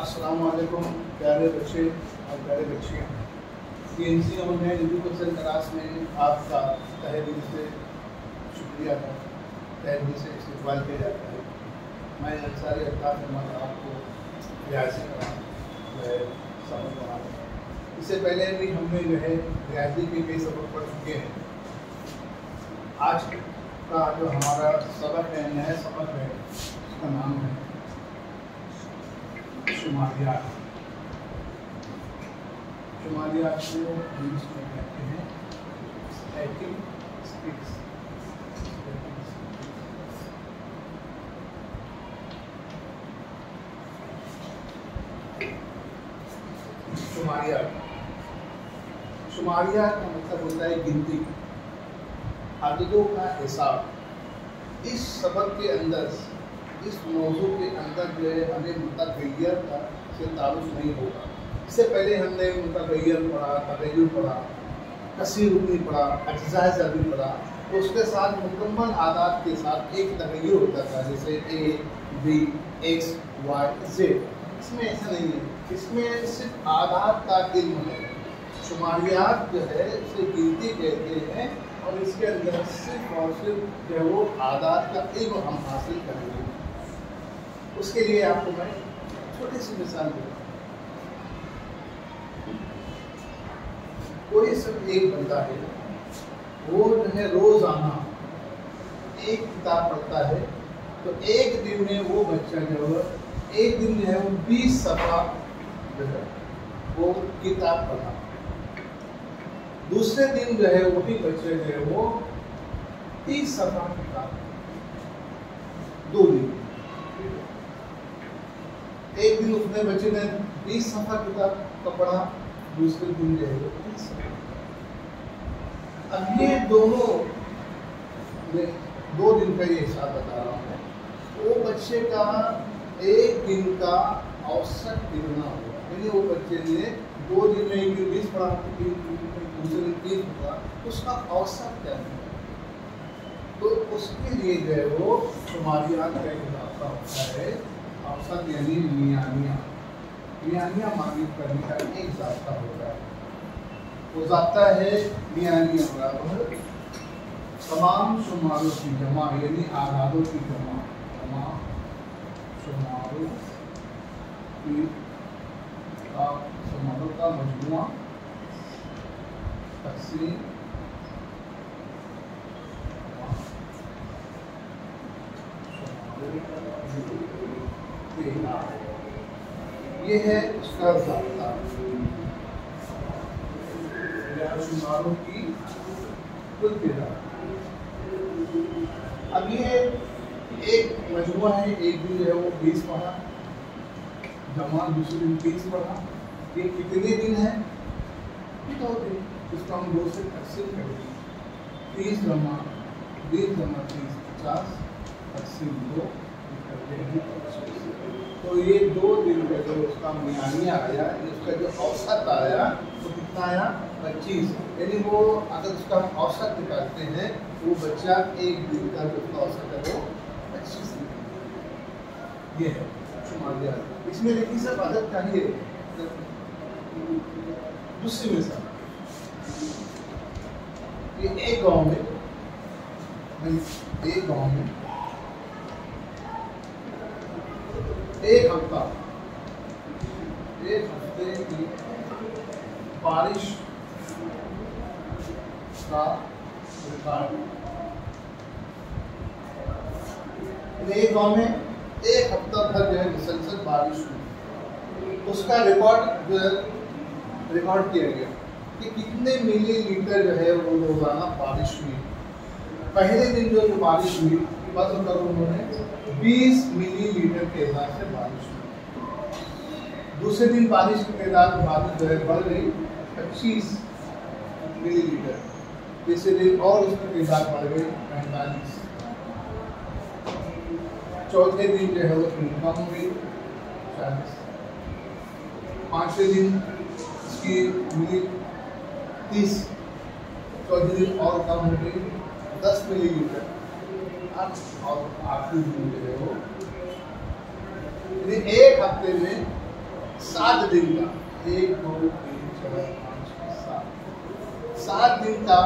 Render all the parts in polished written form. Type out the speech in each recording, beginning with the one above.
अस्सलाम वालेकुम प्यारे बच्चे और प्यारे बच्चियाँ। PNC ऑनलाइन एजुकेशन क्लास में आपका तहे दिल से शुक्रिया का तहे दिल से इस्तेमाल किया जाता है। मैं अंसारी अल्ताफ़ अहमद आपको रियाजी का सबक पढ़ा। इससे पहले भी हमने रियाजी के कई सबक पढ़ चुके हैं। आज का जो हमारा सबक है, नया सबक है, उसका नाम है शुमारियात। शुमारियात को इंग्लिश में कहते हैं स्टैटिस्टिक्स। शुमारियात का मतलब होता है गिनती, आदतों का हिसाब। इस सबक के अंदर, इस मौजू के अंदर जो है हमें मुतगय्यर का से तारुफ नहीं होगा। इससे पहले हमने मुतगय्यर पढ़ा, तगय्युर पढ़ा, कसीर रुकनी पढ़ा, अज्ज़ाए ज़रूरी पढ़ा। तो उसके साथ मुकम्मल आदात के साथ एक तगय्युर होता था, जैसे A, B, X, Y, Z। इसमें ऐसा नहीं है, इसमें सिर्फ आदात का इल्म है। शुमारियात जो है उसे गिनती कहते हैं और इसके अंदर सिर्फ और सिर्फ जो है वो आदात का इल्म हम हासिल करेंगे। उसके लिए आपको मैं छोटी सी मिसाल दूँ। कोई सब एक बंदा है, वो जो है रोजाना एक किताब पढ़ता है, तो एक दिन में वो बच्चा जो है एक दिन जो है वो 20 सफ़ा जो है वो किताब पढ़ा। दूसरे दिन जो है वही बच्चे जो है वो 30 सफ़ा किताब, 2 दिन। एक दिन उसने बच्चे ने 20 सफ़ा किताब का पढ़ा, दूसरे दिन जो है वो 30 सफ़ा। अब ये दोनों में 2 दिन का ये हिसाब बता रहा हूँ। वो बच्चे का एक दिन का औसत कितना होगा, यानी वो बच्चे ने 2 दिन में एक दिन 20 पढ़ा, दूसरे दिन 30 पढ़ा, उसका औसत क्या है। तो उसके लिए जो है वो शुमारियात का एक रास्ता होता है। औसत यानी मियानिया मालूम करने का एक रास्ता होता है। वो जाता है मियानिया बराबर तमाम शुमारों की जमा, यानी आदादों की जमा, तमाम शुमारों का मजमुआ तक़सीम ये है उसका ज़ाब्ता शुमारों की कुल तादाद। अब ये एक मजमुआ है, एक दिन जो है वो 20 पढ़ा, जमा दूसरे दिन 30 पढ़ा। ये कितने दिन है? 2 दिन। इसको हम 2 से तक़सीम करेंगे। 30 जमा 20 जमा 30 50 तक़सीम 2 करते हैं। तो ये 2 दिन का जो उसका मियानिया आया, उसका जो औसत आया तो कितना आया? 25। यानी वो अगर उसका हम औसत निकालते हैं तो वो बच्चा एक दिन का जो उसका औसत है वो 25 दिन। ये है शुमारियात। इसमें लेकिन सब आदत चाहिए। दूसरी मिसाल, ये एक गांव में एक हफ्ते की बारिश का रिकॉर्ड। एक गांव में एक हफ्ता भर जो है मुसलसल बारिश हुई। उसका रिकॉर्ड जो है रिकॉर्ड किया गया कि कितने मिलीलीटर जो है वो रोजाना बारिश हुई। पहले दिन जो बारिश हुई बस उन्होंने 20 मिलीलीटर के हिसाब से बारिश हुई। दूसरे दिन बारिश की तादाद जो है बढ़ गई 25 मिलीलीटर। तीसरे दिन और उसकी तादाद बढ़ गई 45। चौथे दिन जो है वो कम हो गई 40। 5वें दिन इसकी मिली 30। चौथे दिन और कम हो गई 10 मिलीलीटर। और आखिरी दिन जो है वो एक हफ्ते में 7 दिन का, 1 2 3 4 5 6 7 दिन का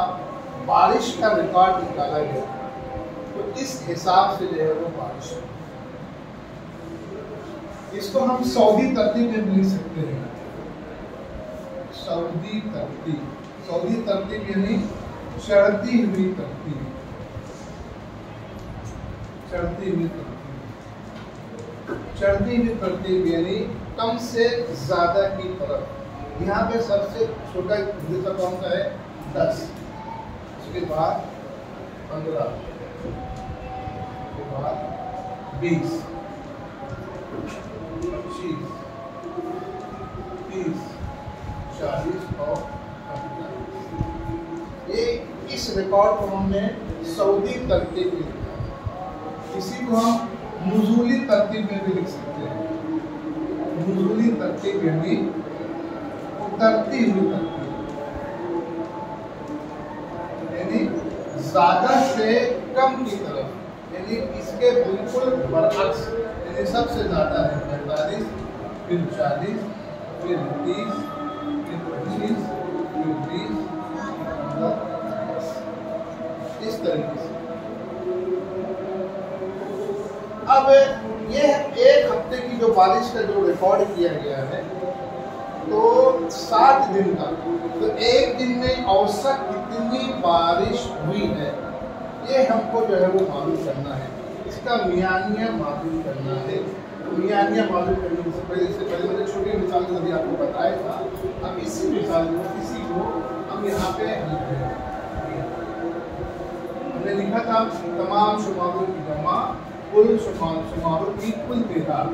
बारिश का रिकॉर्ड निकाला गया। तो इस हिसाब से जो है वो बारिश है। इसको हम सऊदी तरतीब में लिख सकते हैं। सऊदी तरतीब, सऊदी तरतीब यानी चढ़ती हुई तरतीब, चढ़ती हुई तरतीब, चढ़ती हुई तरतीब यानी कम से ज्यादा की तरफ। यहाँ पे सबसे छोटा हिस्सा कौन सा है? 10, उसके बाद 15, उसके बाद 20, 25, 30, 40 और 45। ये इस रिकॉर्ड को हमने सऊदी तरतीब में लिखा है। इसी को हम नुज़ूली तरतीब में भी लिख सकते हैं। नुज़ूली तरतीब यानी उतरती हुई तरतीब, यानी ज्यादा से कम की तरफ, यानी इसके बिल्कुल बरअक्स, यानी सबसे ज्यादा है 45, फिर 40, फिर 30, फिर 25, फिर 20, फिर 15, इस तरीके से। अब ये 1 हफ्ते की जो बारिश का जो रिकॉर्ड किया गया है, तो 7 दिन का, तो एक दिन में औसत कितनी बारिश हुई है, ये हमको जो है वो मालूम करना है। इसका मियानिया मालूम करना है। तो मियानिया मालूम करने से पहले मैंने छोटी मिसाल अभी आपको बताया था। अब इसी मिसाल को, इसी को हम यहाँ पे हमने लिखा था तमाम शुमारों की जमा, कुल शुमारों की कुल तादाद,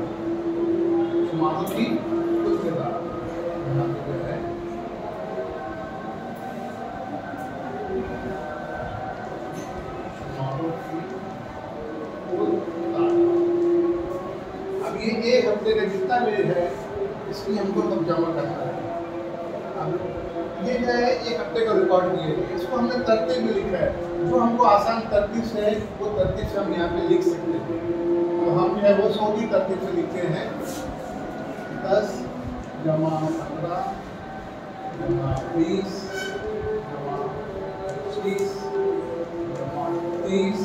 शुमारों की कुल तादाद। यहाँ पे जो है शुमारों की कुल तादाद। अब ये 1 हफ्ते का जितना भी है, इसकी हमको तब जमा करना है। अब ये जो है 1 हफ्ते का रिकॉर्ड किए, इसको हमने तरतीब में लिखा है। जो हमको आसान तरतीब से है, वो तरतीब से हम यहाँ पे लिख सकते हैं। तो हम जो है वो सऊदी तरतीब से लिखते हैं। 10 जमा 15 जमा 20 जमा 25 जमा 30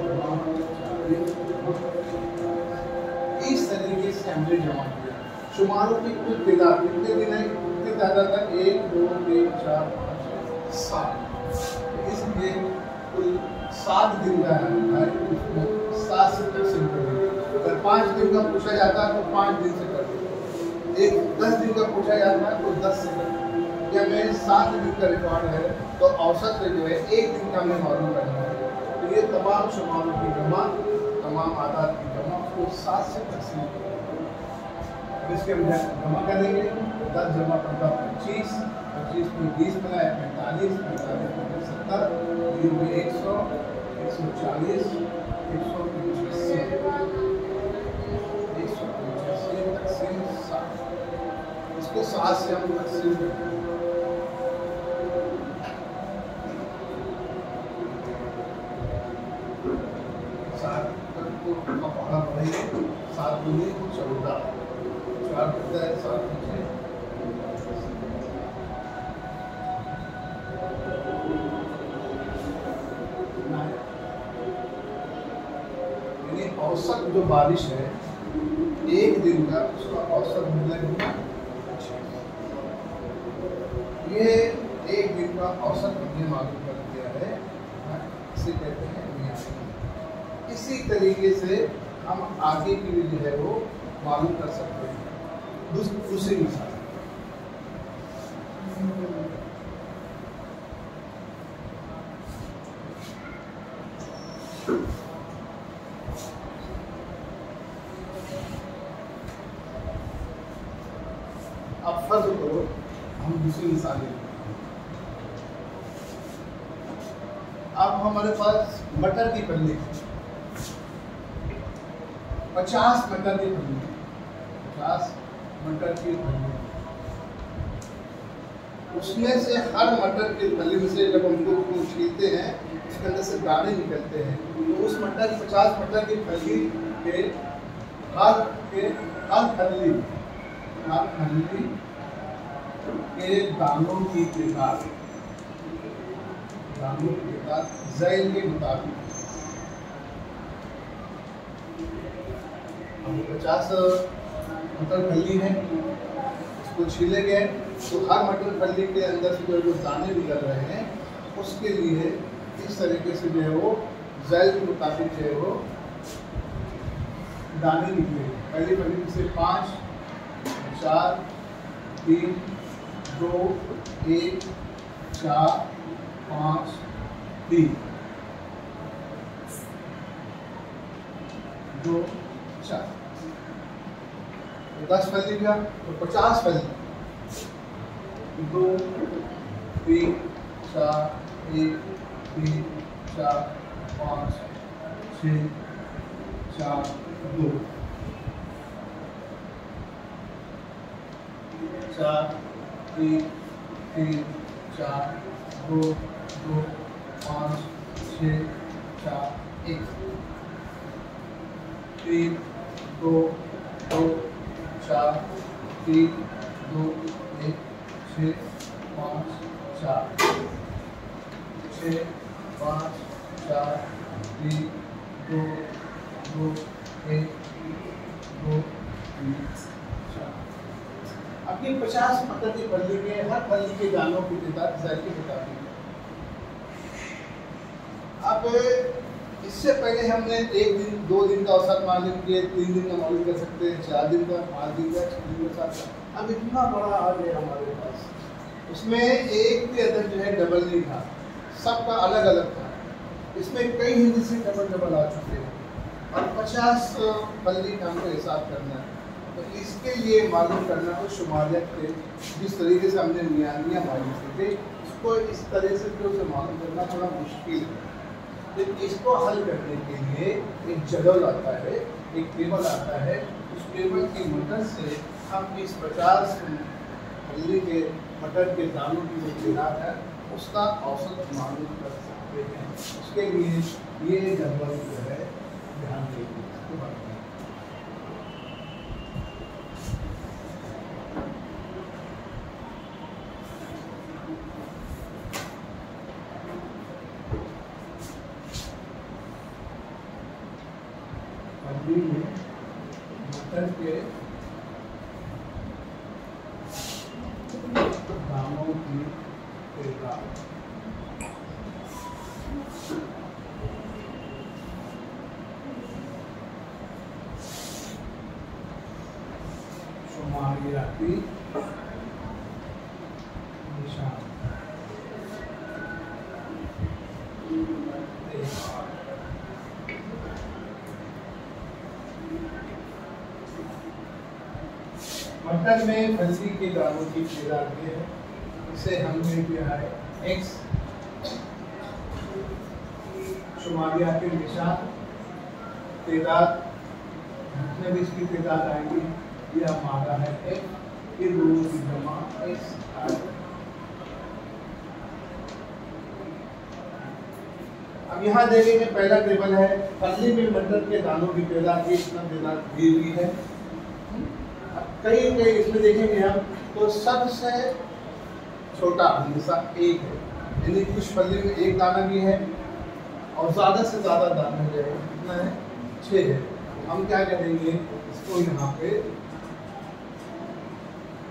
जमा 40, इस तरीके से हमने जमा किया। शुमारों की कुल तादाद कितने दिन है? कितनी तादाद है? 1 2 3 4 5 7। इसलिए कुल 7 दिन का है, उसमें 7 से तकसीम कर देंगे। अगर 5 दिन का पूछा जाता है तो 5 दिन से कर देंगे। 10 दिन का पूछा जाता है तो 10 से कर देंगे। या मेरे 7 दिन का रिकॉर्ड है तो औसत से जो है 1 दिन का हमें मालूम करना है। तो ये तमाम शुमारों की जमा, तमाम आदाद की जमा को 7 से तकसीम करेंगे। इसके बजाय जमा करेंगे 10 जमा 15 25, 25 में 20 बनाए 45, 45 में 70, 100, 140, 185, 185 तकसीम 7। इसको 7 से हम तकसीम करेंगे। पढ़ा पढ़ेंगे 7 दूनी 14, 4 करता है 7 नीचे, यानी औसत जो बारिश है 1 दिन का, उसका औसत मिलना कितना? ये 1 दिन का औसत हमने मालूम कर दिया है, इसे कहते हैं मियानी। इसी तरीके से हम आगे की भी जो है वो मालूम कर सकते हैं। दूसरी मिसाल, अब फर्ज करो हम दूसरी मिसाल लेते हैं। अब हमारे पास मटर की पल्ली, 50 मटर की पल्ली, 50 मटर की पल्ली, उसमें से हर मटर की पल्ली में से जब हम लोग छीलते हैं उसके अंदर से दाने निकलते हैं। तो उस मटर 50 मटर की पल्ली के हर पल्ली हर फली के दानों की तादाद ज़ैल के मुताबिक 50 मटर फली है, इसको छीले गए तो हर मटर फली के अंदर से जो दाने निकल रहे हैं उसके लिए इस तरीके से जो है वो ज़ैल के मुताबिक जो है वो दाने निकले। पहली फली से 5 4 3 2 1 4 5 3 2 4 10 फली का तो 50 फली 2 3 4 1 3 4 5 6 4 2 4 3 3 4 2 2 5 6 4 1 3 2 2 4 3 2 1 6 5 4 6 5 4 3 2 2 1 2 3 4। अब ये 50 मटर की फली के हर फली के दानों की तादाद ज़ैल के मुताबिक। अब इससे पहले हमने 1 दिन 2 दिन का औसत मालूम किए, 3 दिन का मालूम कर सकते हैं, 4 दिन का, 5 दिन का, 6 दिन का, 7 का। अब इतना बड़ा आ गया हमारे पास, उसमें एक भी अदद जो है डबल नहीं था, सबका अलग अलग था। इसमें कई हिंदी से डबल आ चुके हैं और 50 फली का हमको हिसाब करना है। तो इसके लिए मालूम करना तो शुमारियत के जिस तरीके से हमने मियानिया मालूम की थी, इसको इस तरह से तो उसे मालूम करना थोड़ा मुश्किल है। तो इसको हल करने के लिए एक जदवल आता है, एक टेबल आता है, उस टेबल की मदद से हम इस 50 फली के मटर के दानों की जो तादाद है उसका औसत मालूम कर सकते हैं। उसके लिए ये जदवल जो है ध्यान देंगे। फली में मटर के दानों की तादाद शुमारियाती निशान मटर में फली के दानों की तादाद ये है, इसे हमने किया है x शुमारियाती निशान तादाद, जितने भी इसकी तादाद आएंगी ये हमारा है x, ये दोनों की जमा x आएगा। अब यहाँ देखेंगे पहला टेबल है फली में मटर के दानों की तादाद, इतना तादाद दी हुई है। कई इसमें देखेंगे हम तो सबसे छोटा हमेशा 1 है, यानी कुछ फली में 1 दाना भी है और ज़्यादा से ज़्यादा दाना जो है कितना है 6 है। हम क्या करेंगे इसको यहाँ पे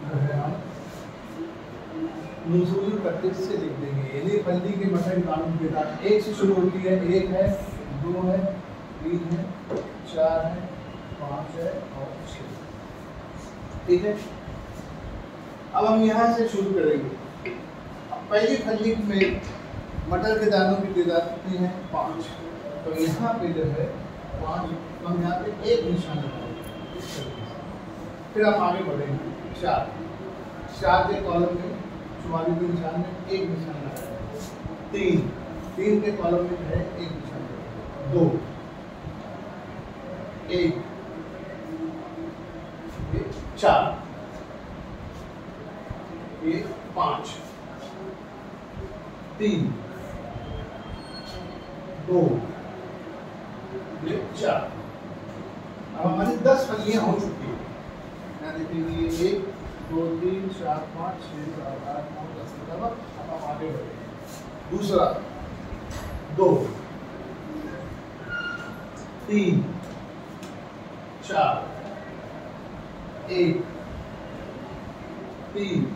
जो है हम नुज़ूल तरतीब से लिख देंगे, यानी फली के मटर दानों की तादाद 1 से शुरू होती है। 1 है, 2 है, 3 है, 4 है, 5 है और 6। ठीक है, अब हम यहाँ से शुरू करेंगे। अब पहली फली में मटर के दानों की तादाद कितनी है 5, तो यहाँ पे जो है 5, तो हम यहाँ पे 1 निशान लगाएंगे इस तरीके से। फिर हम आगे बढ़ेंगे 4 के कॉलम में शुमारी के निशान में 1 निशान लगाएंगे। 3 के कॉलम में है 1 निशान लगाएंगे। 2 1 4 1 5 3 2 4। अब हमारी 10 फलियां हो चुकी हैं। यहाँ देखेंगे ये 1 2 3 4 5 6 7 8 9 10 11। अब हम आगे बढ़ेंगे। दूसरा 2 3 4 1 3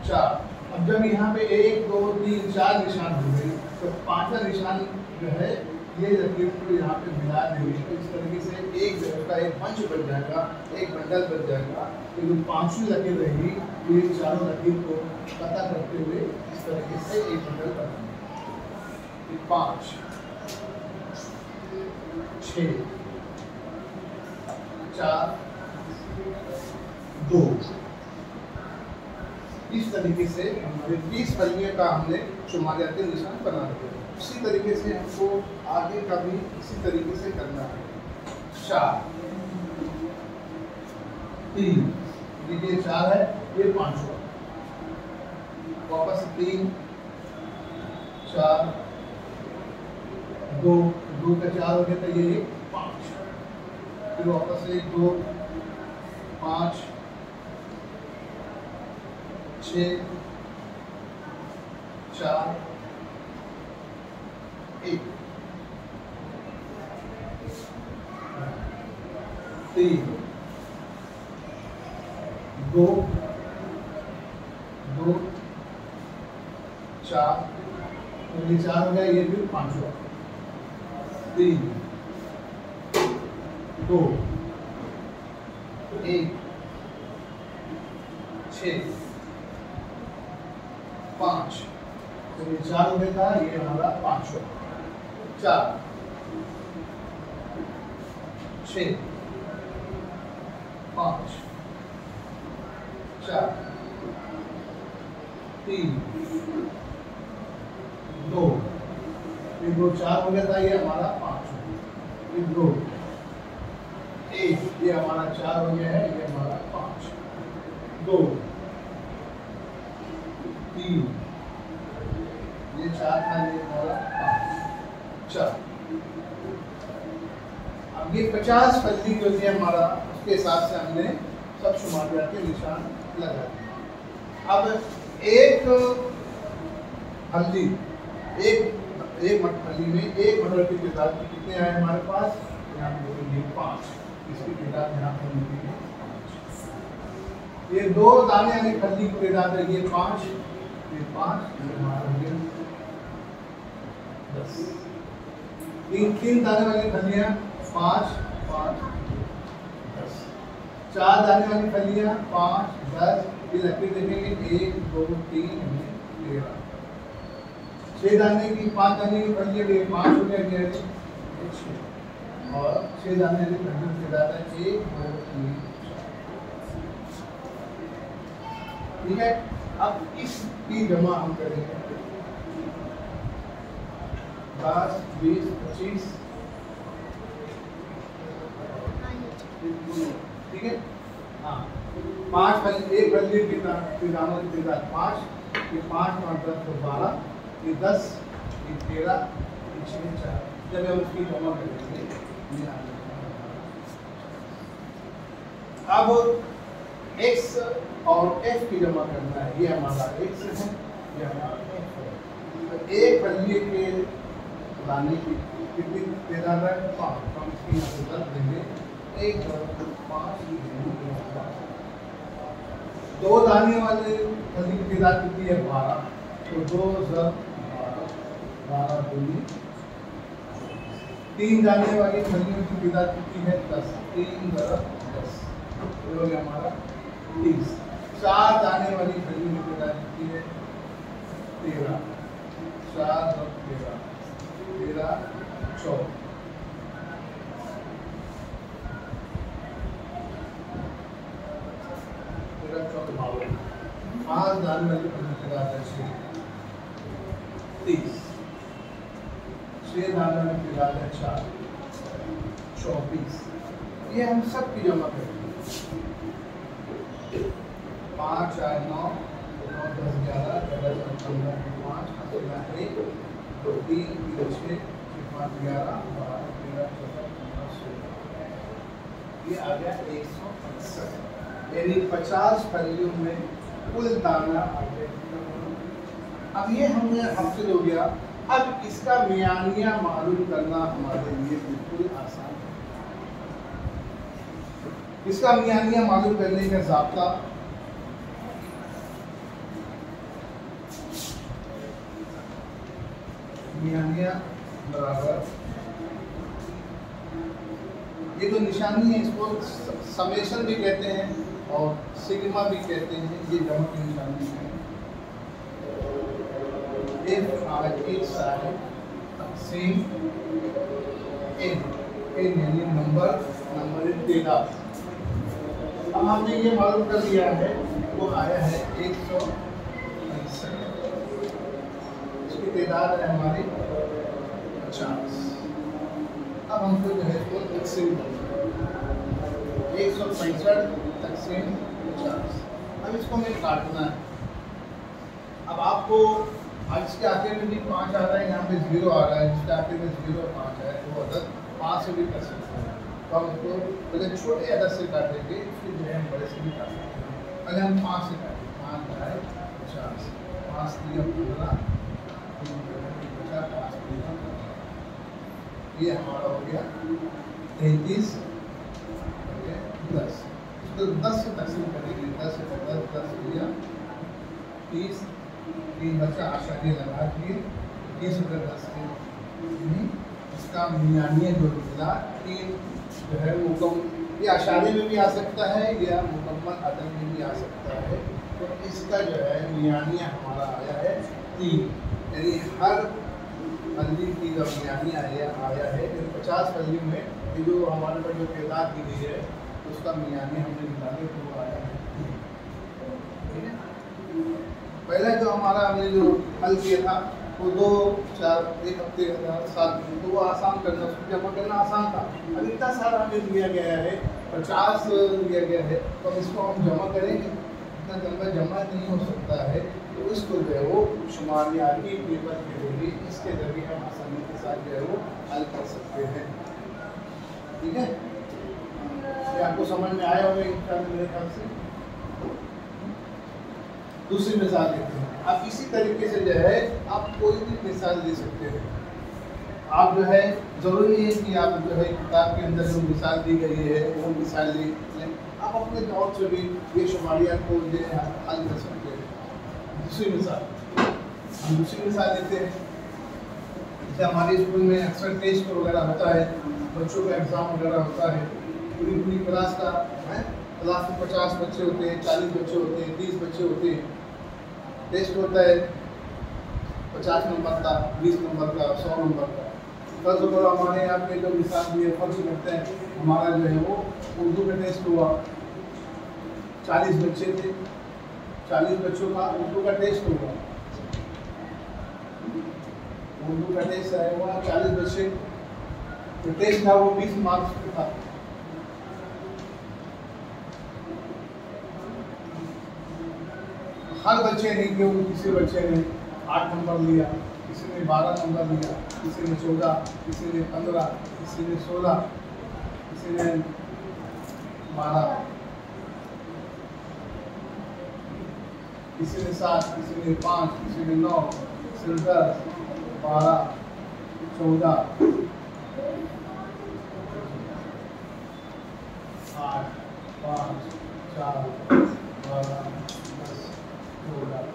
4। अब जब यहाँ पे 1 2 3 4 निशान हो गए तो पांचवा निशान जो है ये लकीर को यहाँ पे मिला देंगे। तो इस तरीके से एक जगह का एक मंच बन जाएगा, एक बंडल बन जाएगा। तो जो पांचवी लकीर रहेगी तो ये चारों लकीर को पता करते हुए इस तरीके से एक बंडल बनाएंगे। 5 6 4 2। इस तरीके से हमारे 20 फलियों का हमने शुमारियाती निशान बना दिया। उसी तरीके से हमको आगे का भी इसी तरीके से करना है। 4 3 देखिए 4 है, ये 5 वापस 3 4 2 2 का 4 हो गया तो ये 5। फिर वापस 1 2 5 6 4 1 3 2 2 4। ये 4 हो गया, ये भी 5 हुआ। 3 2 1 6 5। तो ये 4 हो गया था, ये हमारा 5 हुआ। 4 6 5 4 3 2। ये 2 4 हो गया था, ये हमारा 5 हुआ। ये 2 1, ये हमारा 4 हो गया है, ये हमारा 5 2 3, ये 4 था, ये हमारा 5 4। अब ये 50 फल्ली जो थी हमारा, उसके हिसाब से हमने सब शुमारियात के निशान लगा दिए। अब एक हल्दी एक मटफली में एक मटर की तादाद कितने आए हमारे पास? यहाँ पे 5। इसकी तादाद यहाँ पर मिली है 5। ये 2 दाने यानी फल्ली की तादाद है, ये 5, ये 5, ये हमारा हो गया 10। 3 दाने वाली फलियाँ 5 5 10। 4 दाने वाली फलियाँ 5 10। ये लकीर देखेंगे 1 2 3 13। 6 दाने की 5 दाने की फलियाँ 5 हो गया 6। और 6 दाने वाली फलियों की तादाद है 1 2 3 4। ठीक है। अब इसकी जमा हम करेंगे 10 20 25। ठीक है। हाँ 5 फली, एक फली की दानों की तादाद 5। ये 5 और 10 तो 12, ये 10, ये 13, ये 6 4। जब हम उसकी जमा करेंगे अब x और f की जमा करना है। ये हमारा x है, ये हमारा f है। तो एक फली के दाने की कितनी तादाद है? 5। तो हम इसकी यहाँ से 10 देंगे। 1 2 5 2 दाने वाले फली की तादाद कितनी है? 12। तो 2 12 12 दूनी। 3 दाने वाली फलियों की तादाद कितनी है? 10। 3 10 तो हो गया हमारा 30। 4 दाने वाली फलियों की तादाद कितनी है? 13। 4 13 13 14। पाँच दाने वाली फलियों की तादाद है 30। 6 दाने वाली की तादाद है 4 24। ये हम सब की जमा करेंगे। 5 4 9 9 10 11 11 15 5 15 1 2 3 6 5 11 12 13 14 15 16। ये आ गया 165, यानी 50 वैल्यू में कुल दाना आ गया। अब ये हमने हासिल हो गया। अब इसका मियानिया मालूम करना हमारे लिए बिल्कुल आसान है। इसका मियानिया मालूम करने का ज़ाब्ता मियानिया बराबर, ये जो निशानी है इसको समेशन भी कहते हैं और सिग्मा भी कहते हैं, ये जमा की निशानी है। F आगे सारे तकसीम n यानी नंबर तादाद। अब हमने ये मालूम कर लिया है, वो आया है 165, इसकी तादाद है हमारी 50। अब हमको जो है वो तकसीम 165 तकसीम 50। अब इसको हमें काटना है। अब आपको आज इसके आखिर में भी 5 आ रहा है, यहाँ पे 0 आ रहा है, इसके आखिर में 0 5 है, तो अदद 5 से भी कर सकते हैं। तो हम इसको पहले छोटे अदद से काटेंगे, फिर जो है हम बड़े से भी काट सकते हैं। पहले हम 5 से काटें, 5 है 50, 5 दिया 15, 5 दिया, ये हमारा हो गया 33, 10। तो 10 से तकसीम करेंगे, 10 से 10 दिया 30, 3 बचा आशारी लगा दिए, 30 रुपये 10 के। इसका मियानिया जो निकला 3 जो है मुकम, ये आशारी में भी आ सकता है या मुकम्मल अदद में भी आ सकता है। तो इसका जो है मियानिया हमारा आया है 3, यानी हर फल्ली की जो मियानिया आया है 50 फल्ली में, ये जो हमारे पास जो तादाद दी गई है उसका मियानिया हमने निकाले तो वो आया है 3। ठीक है, पहले जो हमारा हमने जो हल किया था वो 2 4 1 हफ्ते 7 दिन, तो वो आसान करना, उसको जमा करना आसान था। अब इतना सारा हमें दिया गया है, 50 दिया गया है, तो अब इसको हम जमा करेंगे, इतना लंबा जमा नहीं हो सकता है। तो इसको जो है वो शुमारियाती पेपर के जरिए, इसके जरिए हम आसानी के साथ जो है वो हल कर सकते हैं। ठीक है, ये आपको समझ में आया होगा मेरे ख्याल से। दूसरी मिसाल देते हैं। आप इसी तरीके से जो है आप कोई भी मिसाल दे सकते हैं। आप जो है ज़रूरी नहीं है कि आप जो है किताब के अंदर जो मिसाल दी गई है वो मिसाल लें, आप अपने तौर से भी ये शुमारियात को जो है हल कर सकते हैं। दूसरी मिसाल, हम दूसरी मिसाल देते हैं। जैसे हमारे स्कूल में अक्सर टेस्ट वगैरह होता है, बच्चों का एग्ज़ाम वगैरह होता है, पूरी क्लास का है, क्लास में 50 बच्चे होते हैं, 40 बच्चे होते हैं, 30 बच्चे होते हैं। टेस्ट होता है 50 नंबर का, 20 नंबर का, 100 नंबर का। फर्ज करो हमारे यहाँ पे जो मिसाल दिए, फर्ज करते हैं हमारा जो है वो उर्दू का टेस्ट हुआ, 40 बच्चे थे, 40 बच्चों का उर्दू का टेस्ट हुआ, उर्दू का टेस्ट है हुआ 40 बच्चे, जो टेस्ट था वो 20 मार्क्स का था। हर बच्चे ने, क्योंकि किसी बच्चे ने 8 नंबर लिया, किसी ने 12 नंबर लिया, किसी ने 14, किसी ने 15, किसी ने 16, किसी ने 12, किसी ने 7, किसी ने 5, किसी ने 9, किसी ने 10, 12, 14, 8, 5, 4, 12, 16,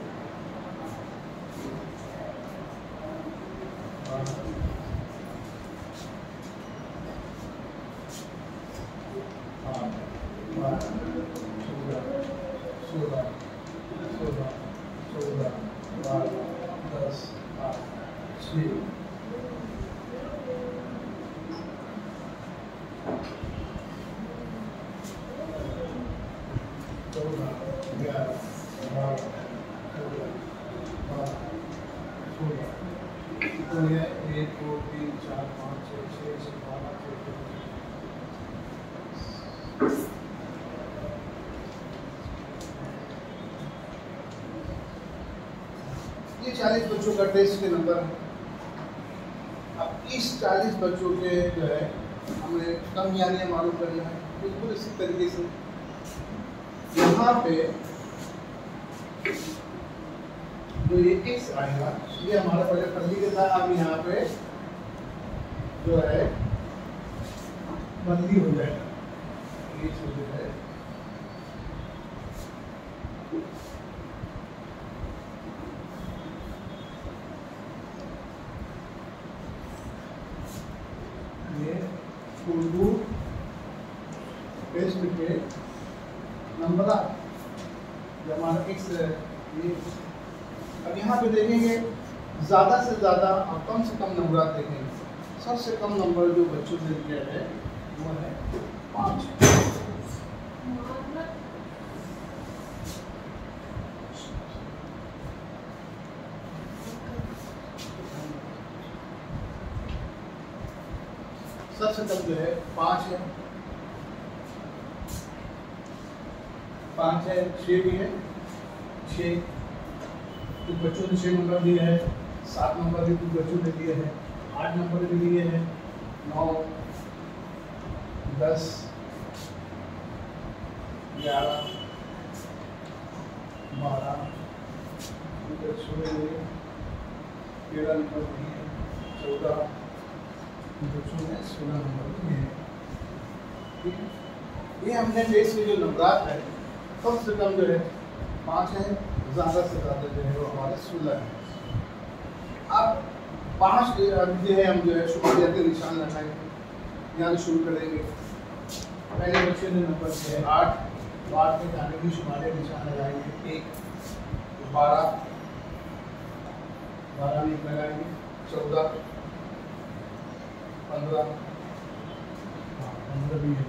तो ये 1 2 3 4 5 6 6 12 ये 40 बच्चों का टेस्ट के नंबर है। अब इस 40 बच्चों के जो है हमें कम यानी मालूम करना है, तो बिल्कुल इसी तरीके से यहाँ पे जो ये x आएगा ये हमारा पहले फंदी के था, अब यहाँ पे जो है बंदी हो जाएगा, ये जो है ये उर्दू टेस्ट के नंबर हमारा x है ये। अब यहाँ पे देखेंगे ज़्यादा से ज़्यादा और कम से कम नंबर देखेंगे। सबसे कम नंबर जो बच्चों ने दिया है वो है 5। सबसे कम जो है 5 है, 5 है, 6 भी है, 6 कुछ बच्चों ने 6 नंबर दिए हैं, 7 नंबर भी कुछ बच्चों ने दिए हैं, 8 नंबर भी दिए हैं, 9, 10, 11, 12 बच्चों ने 13 नंबर दिए, 14 बच्चों ने 16 नंबर दिए हैं। ठीक है, ये हमने टेस्ट के जो नंबर है कम से कम जो है 5 है, ज़्यादा से ज़्यादा जो है वो हमारे 16 है। अब 5 जो है हम जो है शुमारियाती निशान लगाएंगे, यहाँ से शुरू करेंगे। पहले बच्चे ने नंबर दिया है 8, तो 8 में जाने की शुमारिया निशान लगाएंगे 1, 12 में लगाएंगे, 14, 15 भी है,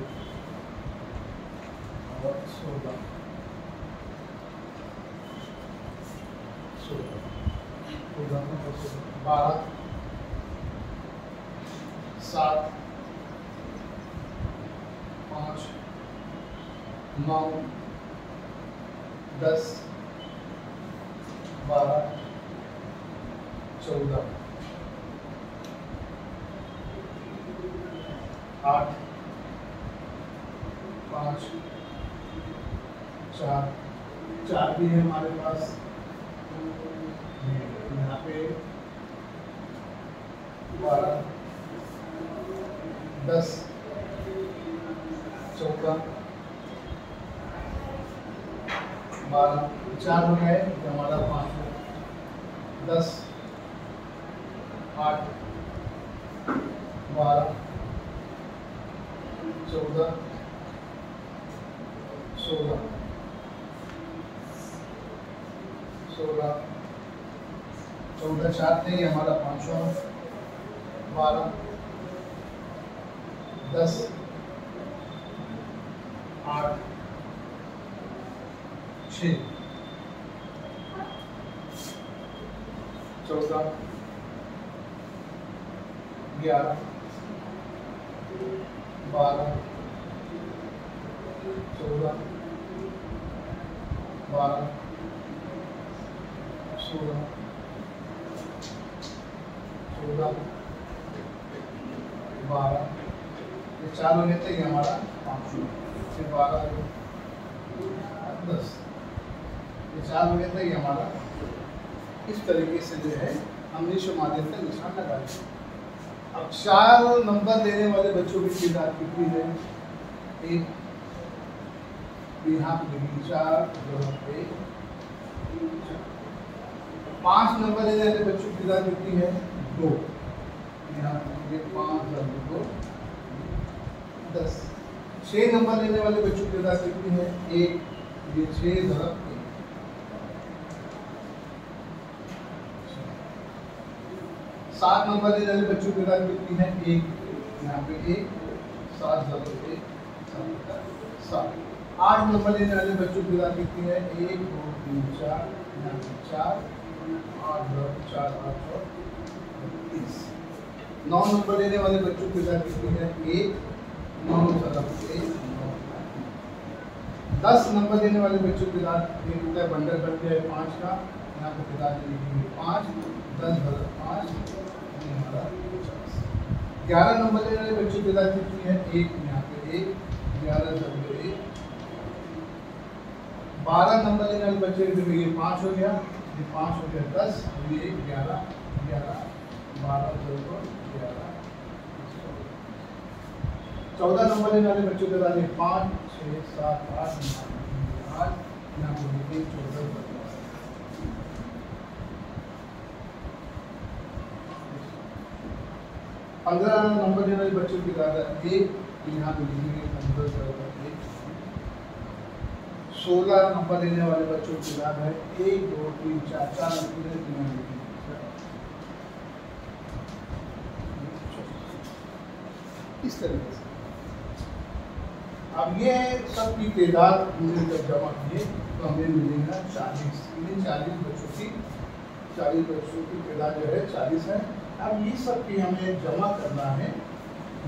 और 16 12, 7, 5, 9, 10, 12, 14, 8, 5, 4 भी है हमारे पास। यहाँ पे 12, 10, 14, 12, 4 हो गए तो हमारा 5 है, 10, 8, 12, 14, 16, 14 4 थे, ये हमारा 5वां, 12, 10, 8, 6, 14, 11, 12, 14, 12, 16, 14, 12, ये 4 हो गए थे, ये हमारा 5, फिर 12, 10, ये 4 हो गए थे, ये हमारा। इस तरीके से जो है हमने शुमारियत निशान लगा दिया। अब 4 नंबर लेने वाले बच्चों की तादाद कितनी है? 1, यहाँ पे 4, 5 नंबर लेने वाले बच्चों की तादाद कितनी है? 2, यहाँ ये 5 और 2 10। 6 नंबर लेने वाले बच्चों की तादाद कितनी है? 1, ये 6 + 1। 7 नंबर लेने वाले बच्चों की तादाद कितनी है? 1, यहाँ पे 1, 7 + 1 7। 8 नंबर लेने वाले बच्चों की तादाद कितनी है? 1, 2, 3, 4, यहाँ पे 4, 8 + 4 8 और 30। 9 नंबर लेने वाले बच्चों की तादाद कितनी है? 1, 9 + 1 9। 10 नंबर लेने वाले बच्चों की तादाद एक होता है बंडल बन गया है 5 का, यहाँ पे तादाद लिखेंगे 5, 10 + 5 हमारा 50। 11 नंबर लेने वाले बच्चों की तादाद कितनी है? 1, यहाँ पे 1, 11 जब 12 नंबर लेने वाले बच्चे के लिए ये 5 हो गया, ये 5 हो गया 10, ये 11 11 12 11 14 नंबर लेने वाले बच्चों के लिए 5 6 7 8 9 8 यहाँ पर लिखिए 14 15 नंबर लेने वाले बच्चों की तादाद 1, यहाँ पे लिखेंगे 15 16 नंबर लेने वाले बच्चों की तादाद है 1 2 3 4 4 नंबर इस तरीके से। अब ये सब की तादाद हमने जब जमा किए तो हमें मिलेगा 40। 40 बच्चों की तादाद जो है 40 है। अब ये सब की हमें जमा करना है।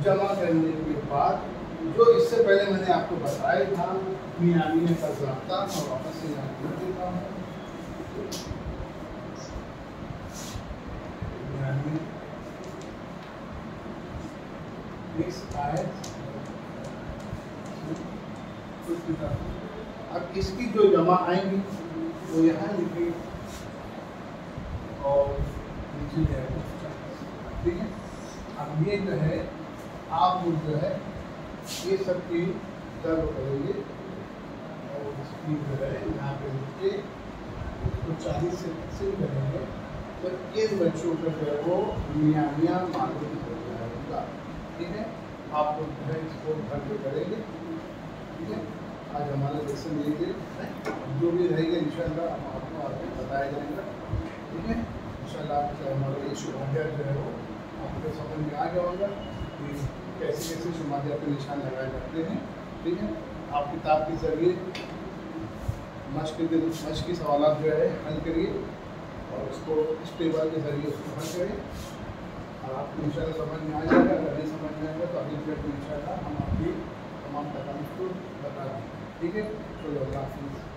जमा करने के बाद जो इससे पहले मैंने आपको बताया था मियानी का ज़ाब्ता, मैं वापस से यहाँ कर देता हूँ। अब इसकी जो जमा आएंगी वो यहाँ लिखी और नीचे जाएगा, ठीक है। अब ये जो है आप लोग जो है ये सब की दर्द करेंगे और इसकी जो है यहाँ पे लिखके उसको 40 से तकसीम करेंगे तो इन बच्चों का जो है वो मियाँ मालूम हो जाएगा, ठीक है। आप लोग जो है इसको घर पे करेंगे, ठीक है। आज हमारा लेसन ये जो भी रहेगा इंशाल्लाह हम आपको आगे बताया जाएगा, ठीक है। इंशाल्लाह हमारा ये शुमारियात जो है वो आपको समझ में आ गया होगा कि कैसे कैसे शुमारियात पे निशान लगाए जाते हैं, ठीक है। आप किताब के ज़रिए मश्क की सवालात जो है हल करिए और उसको इस टेबल के ज़रिए उसको हल करें और आपको इंशाल्लाह समझ में आ जाएगा। अगर नहीं समझ में आएगा तो अगली वीडियो में इंशाल्लाह हम आपकी तमाम तकालीफ को बता दें, ठीक है। चलो अल्लाह हाफ़िज़।